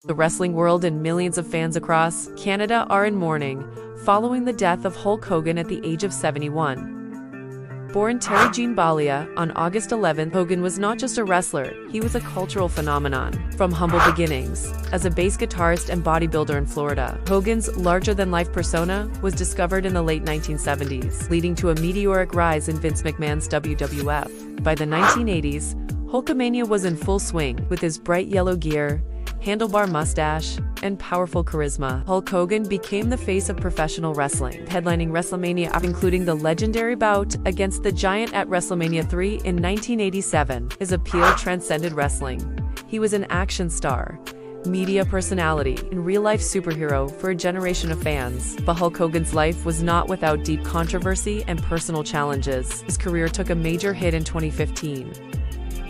The wrestling world and millions of fans across Canada are in mourning, following the death of Hulk Hogan at the age of 71. Born Terry Gene Bollea on August 11, Hogan was not just a wrestler, he was a cultural phenomenon. From humble beginnings, as a bass guitarist and bodybuilder in Florida, Hogan's larger-than-life persona was discovered in the late 1970s, leading to a meteoric rise in Vince McMahon's WWF. By the 1980s, Hulkamania was in full swing, with his bright yellow gear, handlebar mustache, and powerful charisma. Hulk Hogan became the face of professional wrestling, headlining WrestleMania, including the legendary bout against the Giant at WrestleMania 3 in 1987. His appeal transcended wrestling. He was an action star, media personality, and real-life superhero for a generation of fans. But Hulk Hogan's life was not without deep controversy and personal challenges. His career took a major hit in 2015.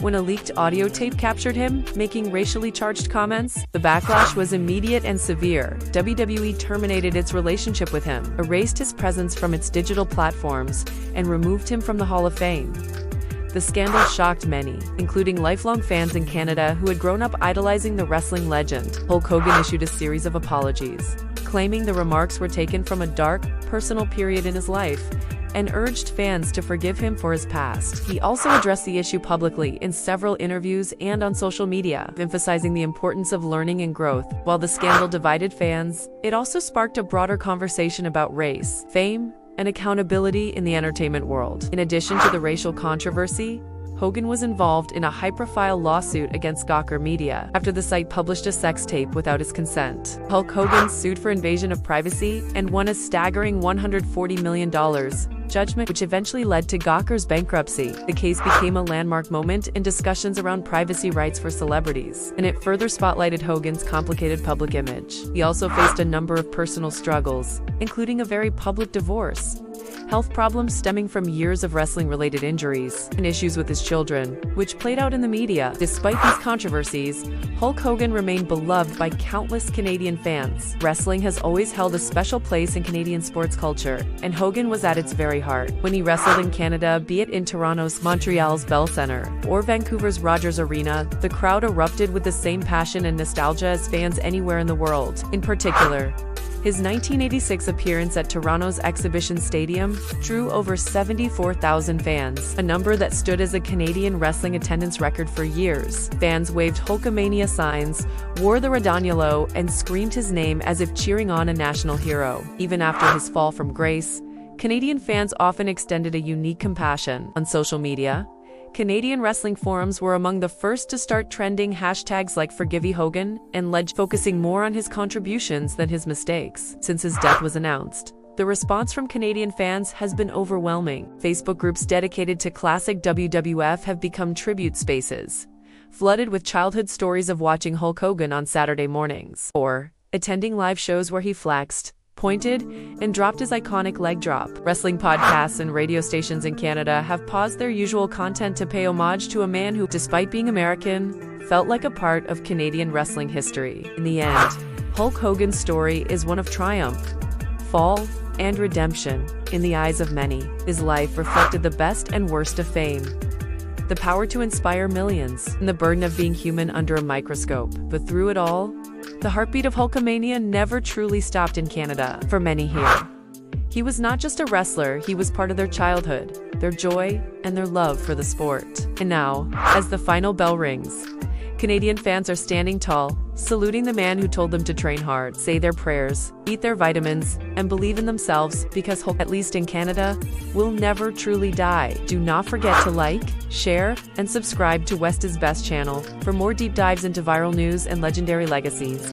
When a leaked audio tape captured him making racially charged comments, the backlash was immediate and severe. WWE terminated its relationship with him, erased his presence from its digital platforms, and removed him from the Hall of Fame. The scandal shocked many, including lifelong fans in Canada who had grown up idolizing the wrestling legend. Hulk Hogan issued a series of apologies, claiming the remarks were taken from a dark, personal period in his life, and urged fans to forgive him for his past. He also addressed the issue publicly in several interviews and on social media, emphasizing the importance of learning and growth. While the scandal divided fans, it also sparked a broader conversation about race, fame, and accountability in the entertainment world. In addition to the racial controversy, Hogan was involved in a high-profile lawsuit against Gawker Media after the site published a sex tape without his consent. Hulk Hogan sued for invasion of privacy and won a staggering $140 million judgment, which eventually led to Gawker's bankruptcy. The case became a landmark moment in discussions around privacy rights for celebrities, and it further spotlighted Hogan's complicated public image. He also faced a number of personal struggles, including a very public divorce, health problems stemming from years of wrestling-related injuries, and issues with his children, which played out in the media. Despite these controversies, Hulk Hogan remained beloved by countless Canadian fans. Wrestling has always held a special place in Canadian sports culture, and Hogan was at its very heart. When he wrestled in Canada, be it in Toronto's Montreal's Bell Centre or Vancouver's Rogers Arena, the crowd erupted with the same passion and nostalgia as fans anywhere in the world. In particular, his 1986 appearance at Toronto's Exhibition Stadium drew over 74,000 fans, a number that stood as a Canadian wrestling attendance record for years. Fans waved Hulkamania signs, wore the Radagnuolo, and screamed his name as if cheering on a national hero. Even after his fall from grace, Canadian fans often extended a unique compassion. On social media, Canadian wrestling forums were among the first to start trending hashtags like #ForgiveHogan and focusing more on his contributions than his mistakes. Since his death was announced, the response from Canadian fans has been overwhelming. Facebook groups dedicated to classic WWF have become tribute spaces, flooded with childhood stories of watching Hulk Hogan on Saturday mornings, or attending live shows where he flexed, pointed, and dropped his iconic leg drop. Wrestling podcasts and radio stations in Canada have paused their usual content to pay homage to a man who, despite being American, felt like a part of Canadian wrestling history. In the end, Hulk Hogan's story is one of triumph, fall, and redemption. In the eyes of many, his life reflected the best and worst of fame, the power to inspire millions, and the burden of being human under a microscope. But through it all, the heartbeat of Hulkamania never truly stopped in Canada. For many here, he was not just a wrestler, he was part of their childhood, their joy, and their love for the sport. And now, as the final bell rings, Canadian fans are standing tall, saluting the man who told them to train hard, say their prayers, eat their vitamins, and believe in themselves, because Hulk, at least in Canada, will never truly die. Do not forget to like, share, and subscribe to West is Best channel for more deep dives into viral news and legendary legacies.